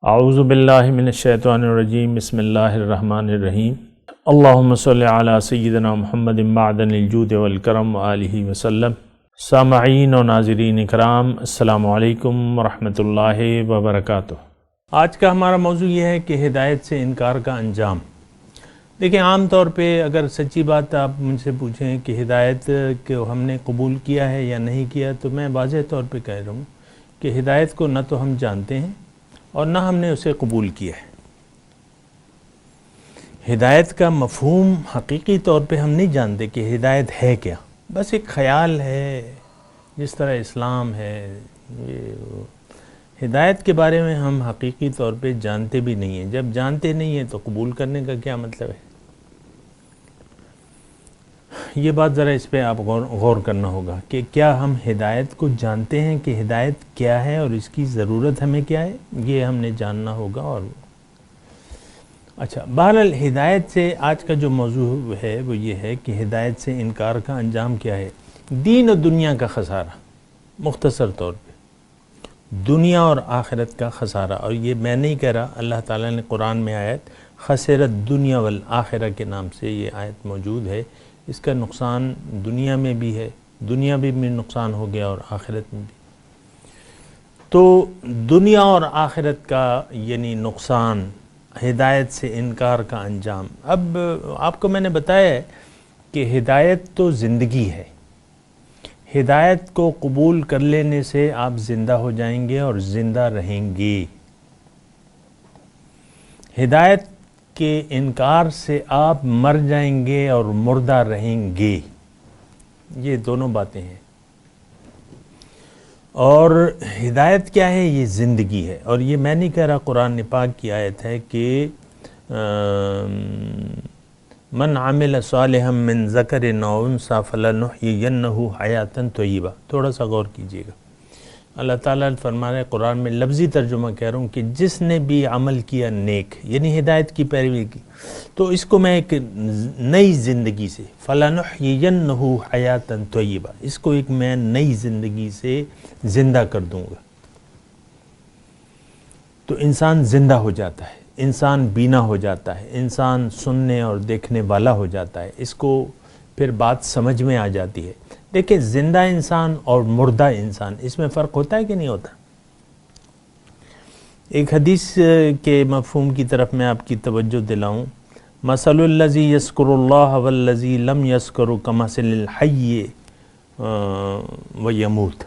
اعوذ باللہ من الشیطان الرجیم بسم اللہ الرحمن الرحیم اللہم صلی علی سیدنا محمد معدن الجود والکرم وآلہ وسلم۔ سامعین و ناظرین اکرام، السلام علیکم ورحمۃ اللہ وبرکاتہ۔ آج کا ہمارا موضوع یہ ہے کہ ہدایت سے انکار کا انجام۔ دیکھیں، عام طور پہ اگر سچی بات آپ مجھ سے پوچھیں کہ ہدایت کو ہم نے قبول کیا ہے یا نہیں کیا، تو میں واضح طور پہ کہہ رہا ہوں کہ ہدایت کو نہ تو ہم جانتے ہیں اور نہ ہم نے اسے قبول کیا ہے۔ ہدایت کا مفہوم حقیقی طور پہ ہم نہیں جانتے کہ ہدایت ہے کیا، بس ایک خیال ہے، جس طرح اسلام ہے۔ ہدایت کے بارے میں ہم حقیقی طور پہ جانتے بھی نہیں ہیں۔ جب جانتے نہیں ہیں تو قبول کرنے کا کیا مطلب ہے؟ یہ بات ذرا اس پہ آپ غور کرنا ہوگا کہ کیا ہم ہدایت کو جانتے ہیں کہ ہدایت کیا ہے اور اس کی ضرورت ہمیں کیا ہے؟ یہ ہم نے جاننا ہوگا۔ اور اچھا، بہرحال ہدایت سے آج کا جو موضوع ہے وہ یہ ہے کہ ہدایت سے انکار کا انجام کیا ہے۔ دین و دنیا کا خسارہ، مختصر طور پہ دنیا اور آخرت کا خسارہ۔ اور یہ میں نہیں کہہ رہا، اللہ تعالیٰ نے قرآن میں آیت خسرت دنیا والآخرہ کے نام سے یہ آیت موجود ہے۔ اس کا نقصان دنیا میں بھی ہے، دنیا بھی نقصان ہو گیا اور آخرت میں بھی۔ تو دنیا اور آخرت کا یعنی نقصان، ہدایت سے انکار کا انجام۔ اب آپ کو میں نے بتایا ہے کہ ہدایت تو زندگی ہے۔ ہدایت کو قبول کر لینے سے آپ زندہ ہو جائیں گے اور زندہ رہیں گے۔ ہدایت کے انکار سے آپ مر جائیں گے اور مردہ رہیں گے۔ یہ دونوں باتیں ہیں۔ اور ہدایت کیا ہے؟ یہ زندگی ہے۔ اور یہ میں نہیں کہہ رہا، قرآن پاک کی آیت ہے کہ من عمل صالحا من ذکر او انثی فلنحیینہ حیاۃ طیبہ۔ تھوڑا سا غور کیجیے گا، اللہ تعالیٰ نے فرما رہے قرآن میں، لفظی ترجمہ کہہ رہا ہوں کہ جس نے بھی عمل کیا نیک، یعنی ہدایت کی پیروی کی، تو اس کو میں ایک نئی زندگی سے فلنحیینہ حیاۃ طیبہ، اس کو ایک میں نئی زندگی سے زندہ کر دوں گا۔ تو انسان زندہ ہو جاتا ہے، انسان بینا ہو جاتا ہے، انسان سننے اور دیکھنے والا ہو جاتا ہے۔ اس کو پھر بات سمجھ میں آ جاتی ہے۔ دیکھیں، زندہ انسان اور مردہ انسان، اس میں فرق ہوتا ہے کہ نہیں ہوتا؟ ایک حدیث کے مفہوم کی طرف میں آپ کی توجہ دلاؤں، مثل الذی یذکر اللہ والذی لم یذکر کمثل الحی ویموت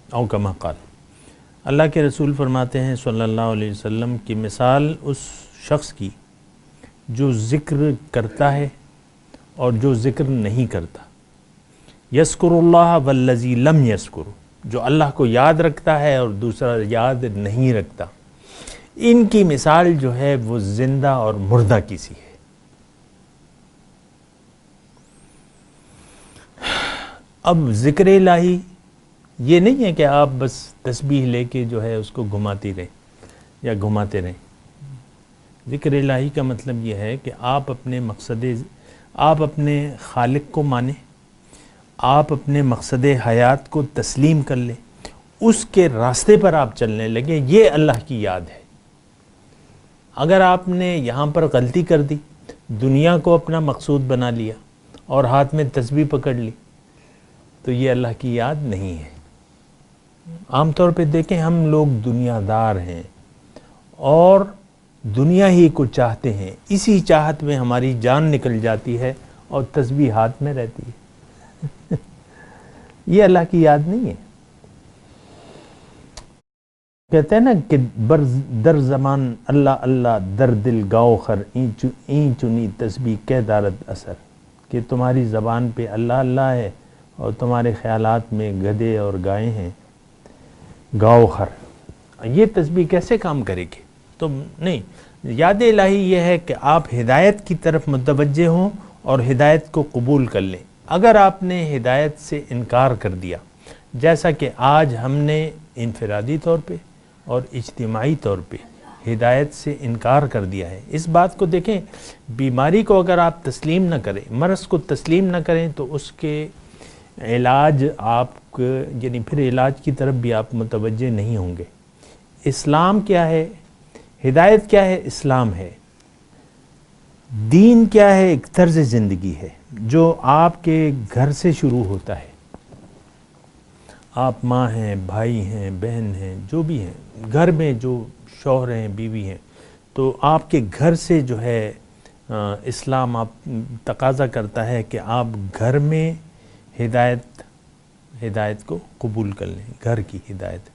او کما قال۔ اللہ کے رسول فرماتے ہیں صلی اللہ علیہ وسلم کی مثال اس شخص کی جو ذکر کرتا ہے اور جو ذکر نہیں کرتا۔ یذکر اللہ والذی لم یذکر، جو اللہ کو یاد رکھتا ہے اور دوسرا یاد نہیں رکھتا، ان کی مثال جو ہے وہ زندہ اور مردہ کی سی ہے۔ اب ذکر الہی یہ نہیں ہے کہ آپ بس تسبیح لے کے جو ہے اس کو گھماتی رہیں یا گھماتے رہیں۔ ذکر الہی کا مطلب یہ ہے کہ آپ اپنے خالق کو مانیں، آپ اپنے مقصد حیات کو تسلیم کر لیں، اس کے راستے پر آپ چلنے لگیں۔ یہ اللہ کی یاد ہے۔ اگر آپ نے یہاں پر غلطی کر دی، دنیا کو اپنا مقصود بنا لیا اور ہاتھ میں تسبیح پکڑ لی، تو یہ اللہ کی یاد نہیں ہے۔ عام طور پہ دیکھیں، ہم لوگ دنیا دار ہیں اور دنیا ہی کو چاہتے ہیں، اسی چاہت میں ہماری جان نکل جاتی ہے اور تسبیح ہاتھ میں رہتی ہے۔ یہ اللہ کی یاد نہیں ہے۔ کہتے ہیں نا کہ در زمان اللہ اللہ در دل گاؤ خر این چنی تسبیح کہ دارد اثر، کہ تمہاری زبان پہ اللہ اللہ ہے اور تمہارے خیالات میں گدھے اور گائے ہیں، گاؤ خر۔ یہ تسبیح کیسے کام کرے گی؟ تو نہیں، یاد الہی یہ ہے کہ آپ ہدایت کی طرف متوجہ ہوں اور ہدایت کو قبول کر لیں۔ اگر آپ نے ہدایت سے انکار کر دیا، جیسا کہ آج ہم نے انفرادی طور پہ اور اجتماعی طور پہ ہدایت سے انکار کر دیا ہے، اس بات کو دیکھیں، بیماری کو اگر آپ تسلیم نہ کریں، مرض کو تسلیم نہ کریں، تو اس کے علاج آپ یعنی پھر علاج کی طرف بھی آپ متوجہ نہیں ہوں گے۔ اسلام کیا ہے ہدایت کیا ہے؟ اسلام ہے. دین کیا ہے؟ ایک طرز زندگی ہے جو آپ کے گھر سے شروع ہوتا ہے. آپ ماں ہیں، بھائی ہیں، بہن ہیں، جو بھی ہیں، گھر میں جو شوہر ہیں، بیوی ہیں، تو آپ کے گھر سے جو ہے اسلام آپ تقاضا کرتا ہے کہ آپ گھر میں ہدایت کو قبول کر لیں. گھر کی ہدایت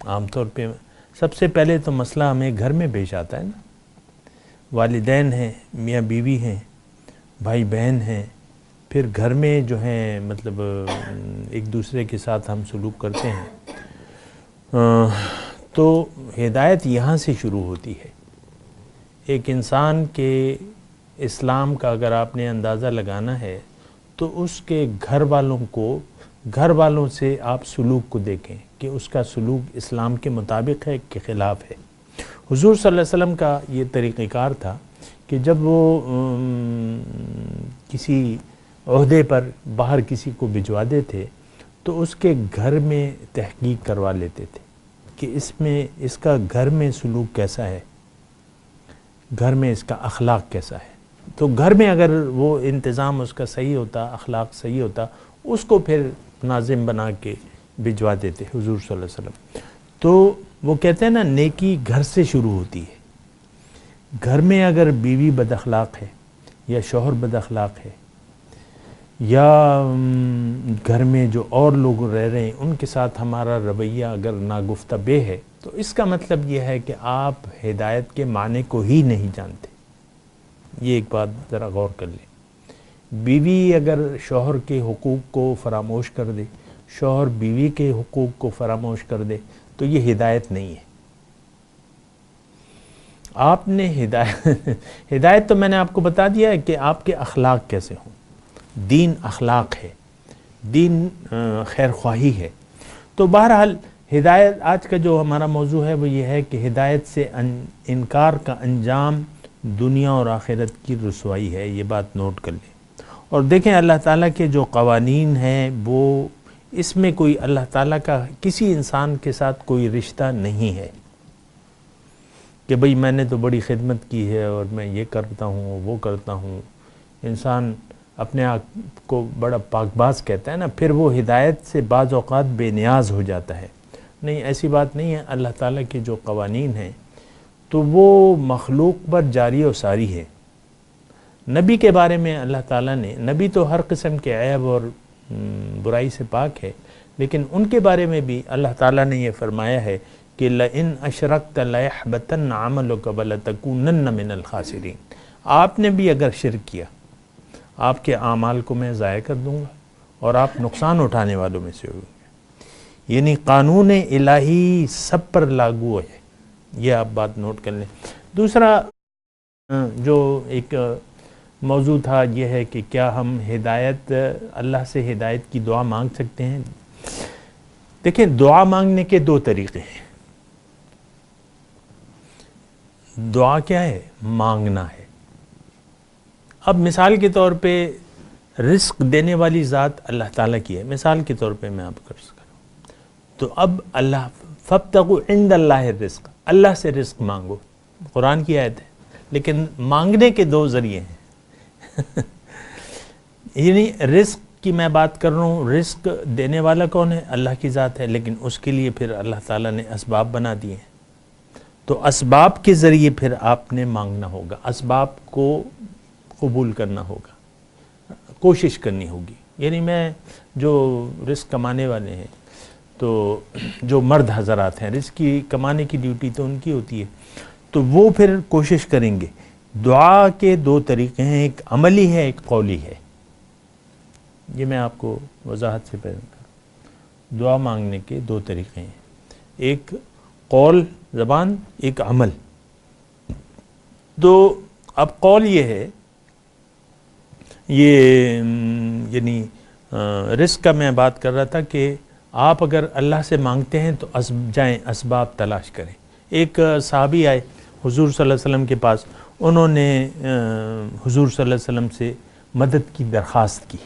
عام طور پہ سب سے پہلے تو مسئلہ ہمیں گھر میں پیش آتا ہے نا. والدین ہیں، میاں بیوی ہیں، بھائی بہن ہیں، پھر گھر میں جو ہیں مطلب ایک دوسرے کے ساتھ ہم سلوک کرتے ہیں. تو ہدایت یہاں سے شروع ہوتی ہے. ایک انسان کے اسلام کا اگر آپ نے اندازہ لگانا ہے تو اس کے گھر والوں سے آپ سلوک کو دیکھیں کہ اس کا سلوک اسلام کے مطابق ہے کہ خلاف ہے. حضور صلی اللہ علیہ وسلم کا یہ طریقہ کار تھا کہ جب وہ کسی عہدے پر باہر کسی کو بھجواتے تھے تو اس کے گھر میں تحقیق کروا لیتے تھے کہ اس کا گھر میں سلوک کیسا ہے، گھر میں اس کا اخلاق کیسا ہے. تو گھر میں اگر وہ انتظام اس کا صحیح ہوتا، اخلاق صحیح ہوتا، اس کو پھر ناظم بنا کے بھجوا دیتے حضور صلی اللہ علیہ وسلم. تو وہ کہتے ہیں نا، نیکی گھر سے شروع ہوتی ہے. گھر میں اگر بیوی بد اخلاق ہے یا شوہر بد اخلاق ہے یا گھر میں جو اور لوگ رہ رہے ہیں ان کے ساتھ ہمارا رویہ اگر ناگفتہ بے ہے تو اس کا مطلب یہ ہے کہ آپ ہدایت کے معنی کو ہی نہیں جانتے. یہ ایک بات ذرا غور کر لیں. بیوی اگر شوہر کے حقوق کو فراموش کر دے، شوہر بیوی کے حقوق کو فراموش کر دے تو یہ ہدایت نہیں ہے. آپ نے ہدایت تو میں نے آپ کو بتا دیا ہے کہ آپ کے اخلاق کیسے ہوں. دین اخلاق ہے، دین خیر خواہی ہے. تو بہرحال ہدایت، آج کا جو ہمارا موضوع ہے وہ یہ ہے کہ ہدایت سے انکار کا انجام دنیا اور آخرت کی رسوائی ہے. یہ بات نوٹ کر لیں. اور دیکھیں اللہ تعالیٰ کے جو قوانین ہیں وہ اس میں کوئی اللہ تعالیٰ کا کسی انسان کے ساتھ کوئی رشتہ نہیں ہے کہ بھئی میں نے تو بڑی خدمت کی ہے اور میں یہ کرتا ہوں وہ کرتا ہوں. انسان اپنے آپ کو بڑا پاک باز کہتا ہے نا، پھر وہ ہدایت سے بعض اوقات بے نیاز ہو جاتا ہے. نہیں، ایسی بات نہیں ہے. اللہ تعالیٰ کے جو قوانین ہیں تو وہ مخلوق پر جاری و ساری ہے. نبی کے بارے میں اللہ تعالیٰ نے، نبی تو ہر قسم کے عیب اور برائی سے پاک ہے، لیکن ان کے بارے میں بھی اللہ تعالیٰ نے یہ فرمایا ہے کہ لَإِنْ أَشْرَكْتَ لَيَحْبَطَنَّ عَمَلُكَ وَلَتَكُونَنَّ مِنَ الْخَاسِرِينَ. آپ نے بھی اگر شرک کیا، آپ کے اعمال کو میں ضائع کر دوں گا اور آپ نقصان اٹھانے والوں میں سے ہوں گے. یعنی قانون الہی سب پر لاگو ہے. یہ آپ بات نوٹ کر لیں. دوسرا جو ایک موضوع تھا یہ ہے کہ کیا ہم اللہ سے ہدایت کی دعا مانگ سکتے ہیں. دیکھیں، دعا مانگنے کے دو طریقے ہیں. دعا کیا ہے؟ مانگنا ہے. اب مثال کے طور پہ رزق دینے والی ذات اللہ تعالیٰ کی ہے. مثال کے طور پہ میں آپ کو عرض کروں تو اب اللہ فَابْتَغُوا عِنْدَ اللَّهِ الرِّزْقَ، اللہ سے رزق مانگو، قرآن کی آیت ہے. لیکن مانگنے کے دو ذریعے ہیں. یعنی رزق کی میں بات کر رہا ہوں، رزق دینے والا کون ہے؟ اللہ کی ذات ہے، لیکن اس کے لیے پھر اللہ تعالیٰ نے اسباب بنا دیے ہیں. تو اسباب کے ذریعے پھر آپ نے مانگنا ہوگا، اسباب کو قبول کرنا ہوگا، کوشش کرنی ہوگی. یعنی میں جو رزق کمانے والے ہیں تو جو مرد حضرات ہیں، رزق کی کمانے کی ڈیوٹی تو ان کی ہوتی ہے، تو وہ پھر کوشش کریں گے. دعا کے دو طریقے ہیں، ایک عملی ہے، ایک قولی ہے. یہ میں آپ کو وضاحت سے بیان کروں. دعا مانگنے کے دو طریقے ہیں، ایک قول زبان، ایک عمل. تو اب قول یہ ہے، یہ یعنی رزق کا میں بات کر رہا تھا کہ آپ اگر اللہ سے مانگتے ہیں تو جائیں اسباب تلاش کریں. ایک صحابی آئے حضور صلی اللہ علیہ وسلم کے پاس، انہوں نے حضور صلی اللہ علیہ وسلم سے مدد کی درخواست کی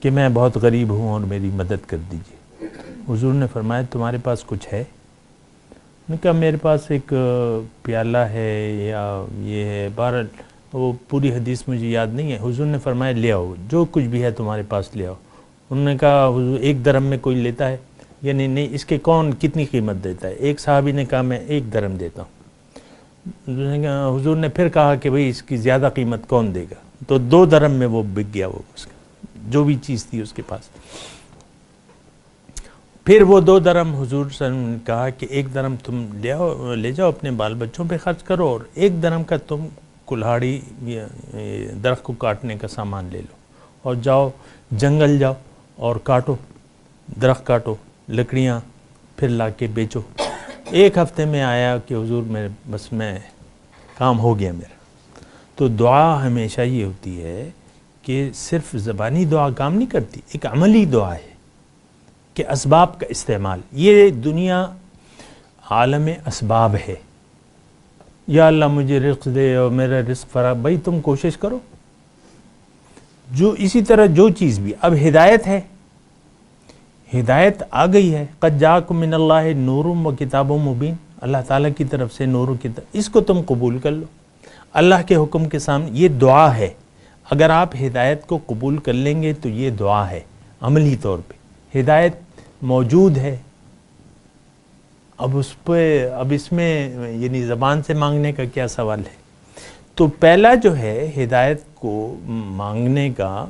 کہ میں بہت غریب ہوں اور میری مدد کر دیجیے. حضور نے فرمایا تمہارے پاس کچھ ہے؟ نے کہا میرے پاس ایک پیالہ ہے یا یہ ہے، بہرحال وہ پوری حدیث مجھے یاد نہیں ہے. حضور نے فرمایا لے آؤ، جو کچھ بھی ہے تمہارے پاس لے آؤ. انہوں نے کہا حضور 1 درہم میں کوئی لیتا ہے؟ یعنی نہیں، اس کے کون کتنی قیمت دیتا ہے؟ ایک صحابی نے کہا میں 1 درہم دیتا ہوں. حضور نے پھر کہا کہ بھئی اس کی زیادہ قیمت کون دے گا؟ تو 2 درہم میں وہ بک گیا، وہ اس کا جو بھی چیز تھی اس کے پاس. پھر وہ 2 درہم حضور صلی اللہ علیہ وسلم نے کہا کہ 1 درہم تم لے جاؤ اپنے بال بچوں پہ خرچ کرو، اور 1 درہم کا تم کلہاڑی درخت کو کاٹنے کا سامان لے لو اور جاؤ جنگل جاؤ اور کاٹو، درخت کاٹو، لکڑیاں پھر لا کے بیچو. 1 ہفتے میں آیا کہ حضور میں کام ہو گیا میرا. تو دعا ہمیشہ یہ ہوتی ہے کہ صرف زبانی دعا کام نہیں کرتی، ایک عملی دعا ہے کہ اسباب کا استعمال. یہ دنیا عالم اسباب ہے. یا اللہ مجھے رزق دے اور میرا رزق فراہم، بھائی تم کوشش کرو. جو اسی طرح جو چیز بھی، اب ہدایت ہے، ہدایت آ گئی ہے. قد جاءکم من اللہ نور و کتاب مبین، اللہ تعالیٰ کی طرف سے نور و کتاب، اس کو تم قبول کر لو اللہ کے حکم کے سامنے. یہ دعا ہے. اگر آپ ہدایت کو قبول کر لیں گے تو یہ دعا ہے عملی طور پہ. ہدایت موجود ہے. اب اس میں یعنی زبان سے مانگنے کا کیا سوال ہے؟ تو پہلا جو ہے ہدایت کو مانگنے کا،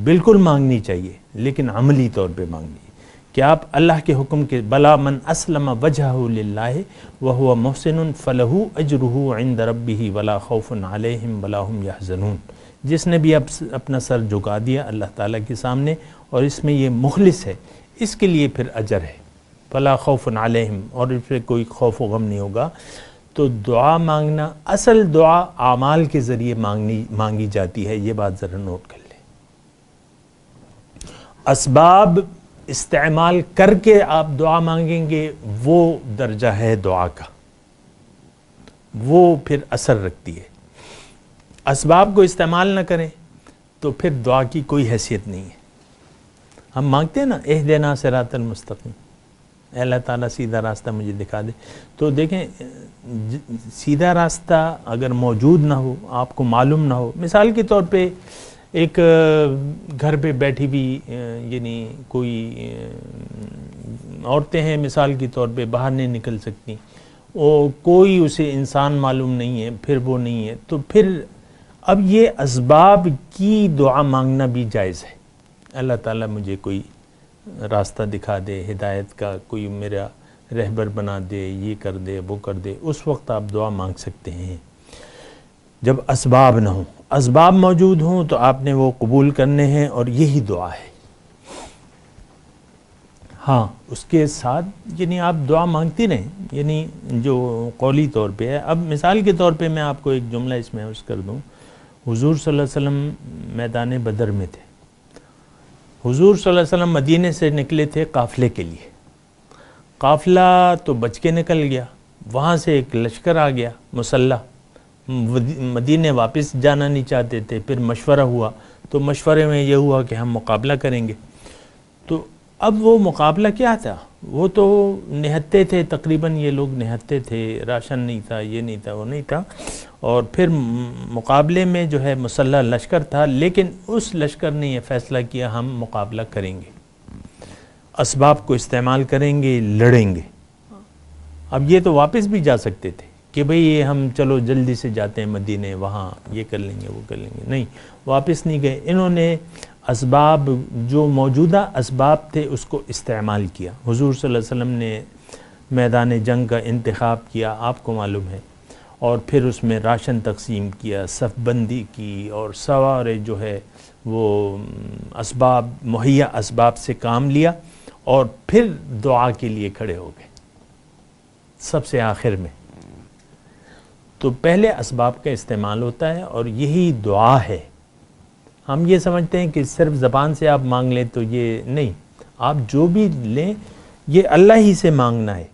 بالکل مانگنی چاہیے لیکن عملی طور پہ مانگنی ہے کہ آپ اللہ کے حکم کے بلا من اسلم وجہہ للہ وہو محسن فلہ اجرہ عند ربہ ولا خوف علیہم ولا ہم یحزنون. جس نے بھی اپنا سر جھکا دیا اللہ تعالیٰ کے سامنے اور اس میں یہ مخلص ہے، اس کے لیے پھر اجر ہے. فلا خوف علیہم، اور اس پہ کوئی خوف و غم نہیں ہوگا. تو دعا مانگنا، اصل دعا اعمال کے ذریعے مانگی جاتی ہے. یہ بات ذرا نوٹ کر لیں. اسباب استعمال کر کے آپ دعا مانگیں گے، وہ درجہ ہے دعا کا، وہ پھر اثر رکھتی ہے. اسباب کو استعمال نہ کریں تو پھر دعا کی کوئی حیثیت نہیں ہے. ہم مانگتے ہیں نا اہدنا صراط المستقیم، اے اللہ تعالیٰ سیدھا راستہ مجھے دکھا دے. تو دیکھیں سیدھا راستہ اگر موجود نہ ہو، آپ کو معلوم نہ ہو، مثال کے طور پہ ایک گھر پہ بیٹھی بھی یعنی کوئی عورتیں ہیں مثال کے طور پہ باہر نہیں نکل سکتی، اور کوئی اسے انسان معلوم نہیں ہے، پھر وہ نہیں ہے، تو پھر اب یہ اسباب کی دعا مانگنا بھی جائز ہے. اللہ تعالیٰ مجھے کوئی راستہ دکھا دے، ہدایت کا کوئی میرا رہبر بنا دے، یہ کر دے وہ کر دے. اس وقت آپ دعا مانگ سکتے ہیں جب اسباب نہ ہوں. اسباب موجود ہوں تو آپ نے وہ قبول کرنے ہیں، اور یہی دعا ہے. ہاں اس کے ساتھ یعنی آپ دعا مانگتی رہیں، یعنی جو قولی طور پہ ہے. اب مثال کے طور پہ میں آپ کو ایک جملہ اس میں عرض کر دوں. حضور صلی اللہ علیہ وسلم میدان بدر میں تھے. حضور صلی اللہ علیہ وسلم مدینے سے نکلے تھے قافلے کے لیے. قافلہ تو بچ کے نکل گیا، وہاں سے ایک لشکر آ گیا مسلح، مدینے واپس جانا نہیں چاہتے تھے. پھر مشورہ ہوا، تو مشورے میں یہ ہوا کہ ہم مقابلہ کریں گے. تو اب وہ مقابلہ کیا تھا؟ وہ تو نہتے تھے، تقریباً یہ لوگ نہتے تھے، راشن نہیں تھا، یہ نہیں تھا، وہ نہیں تھا. اور پھر مقابلے میں جو ہے مسلح لشکر تھا، لیکن اس لشکر نے یہ فیصلہ کیا ہم مقابلہ کریں گے، اسباب کو استعمال کریں گے، لڑیں گے. اب یہ تو واپس بھی جا سکتے تھے کہ بھئی ہم چلو جلدی سے جاتے ہیں مدینے، وہاں یہ کر لیں گے وہ کر لیں گے. نہیں، واپس نہیں گئے. انہوں نے اسباب، جو موجودہ اسباب تھے اس کو استعمال کیا. حضور صلی اللہ علیہ وسلم نے میدان جنگ کا انتخاب کیا، آپ کو معلوم ہے، اور پھر اس میں راشن تقسیم کیا، صف بندی کی، اور سوارے جو ہے وہ اسباب، مہیا اسباب سے کام لیا، اور پھر دعا کے لیے کھڑے ہو گئے سب سے آخر میں. تو پہلے اسباب کا استعمال ہوتا ہے، اور یہی دعا ہے. ہم یہ سمجھتے ہیں کہ صرف زبان سے آپ مانگ لیں تو یہ نہیں، آپ جو بھی لیں یہ اللہ ہی سے مانگنا ہے.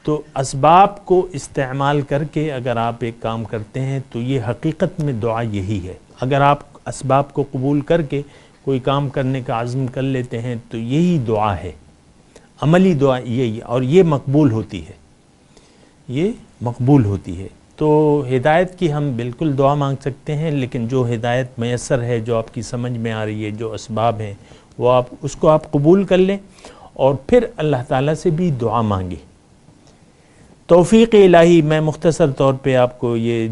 تو اسباب کو استعمال کر کے اگر آپ ایک کام کرتے ہیں تو یہ حقیقت میں دعا یہی ہے. اگر آپ اسباب کو قبول کر کے کوئی کام کرنے کا عزم کر لیتے ہیں تو یہی دعا ہے، عملی دعا یہی، اور یہ مقبول ہوتی ہے. یہ مقبول ہوتی ہے۔ تو ہدایت کی ہم بالکل دعا مانگ سکتے ہیں، لیکن جو ہدایت میسر ہے، جو آپ کی سمجھ میں آ رہی ہے، جو اسباب ہیں، وہ اس کو آپ قبول کر لیں اور پھر اللہ تعالیٰ سے بھی دعا مانگیں۔ توفیق الہی، میں مختصر طور پہ آپ کو یہ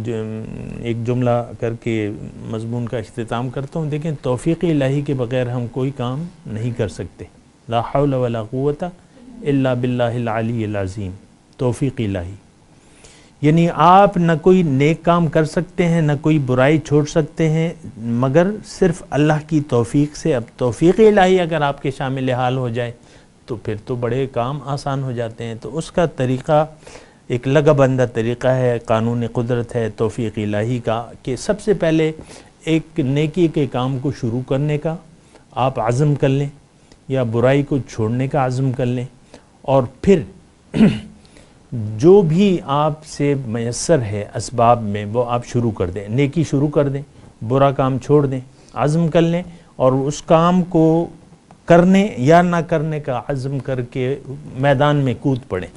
ایک جملہ کر کے مضمون کا اختتام کرتا ہوں۔ دیکھیں، توفیق الہی کے بغیر ہم کوئی کام نہیں کر سکتے۔ لا حول ولا قوت الا باللہ العلی العظیم۔ توفیق الہی یعنی آپ نہ کوئی نیک کام کر سکتے ہیں، نہ کوئی برائی چھوڑ سکتے ہیں، مگر صرف اللہ کی توفیق سے۔ اب توفیق الہی اگر آپ کے شامل حال ہو جائے تو پھر تو بڑے کام آسان ہو جاتے ہیں۔ تو اس کا طریقہ ایک لگا بندہ طریقہ ہے، قانون قدرت ہے توفیق الہی کا، کہ سب سے پہلے ایک نیکی کے کام کو شروع کرنے کا آپ عزم کر لیں، یا برائی کو چھوڑنے کا عزم کر لیں، اور پھر جو بھی آپ سے میسر ہے اسباب میں وہ آپ شروع کر دیں، نیکی شروع کر دیں، برا کام چھوڑ دیں، عزم کر لیں، اور اس کام کو کرنے یا نہ کرنے کا عزم کر کے میدان میں کود پڑیں۔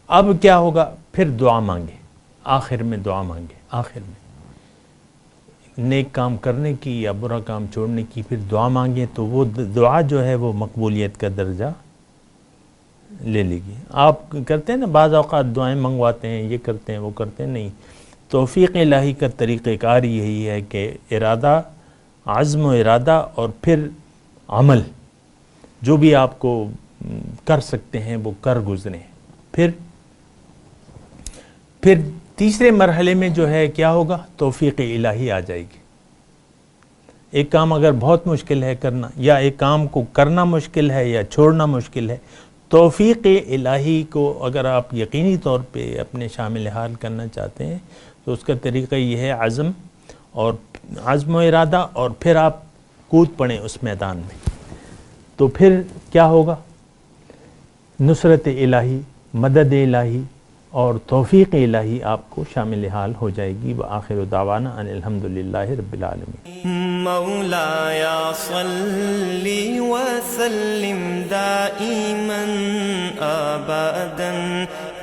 اب کیا ہوگا؟ پھر دعا مانگے، آخر میں دعا مانگے، آخر میں نیک کام کرنے کی یا برا کام چھوڑنے کی پھر دعا مانگے، تو وہ دعا جو ہے وہ مقبولیت کا درجہ لے لے گی۔ آپ کرتے ہیں نا بعض اوقات دعائیں منگواتے ہیں، یہ کرتے ہیں وہ کرتے ہیں، نہیں، توفیق الہی کا طریقہ کار یہی ہے کہ ارادہ، عزم و ارادہ، اور پھر عمل، جو بھی آپ کو کر سکتے ہیں وہ کر گزریں۔ پھر تیسرے مرحلے میں جو ہے کیا ہوگا؟ توفیق الہی آ جائے گی۔ ایک کام اگر بہت مشکل ہے کرنا، یا ایک کام کو کرنا مشکل ہے یا چھوڑنا مشکل ہے، توفیق الہی کو اگر آپ یقینی طور پہ اپنے شامل حال کرنا چاہتے ہیں تو اس کا طریقہ یہ ہے عزم و ارادہ، اور پھر آپ کود پڑیں اس میدان میں۔ تو پھر کیا ہوگا؟ نصرت الہی، مدد الہی اور توفیق الہی آپ کو شامل حال ہو جائے گی۔ وآخر دعوانا ان الحمدللہ رب العالمین۔ مولاي صل وسلم دائما ابدا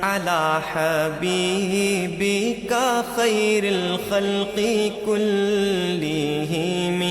على حبيبك خير الخلق كلهم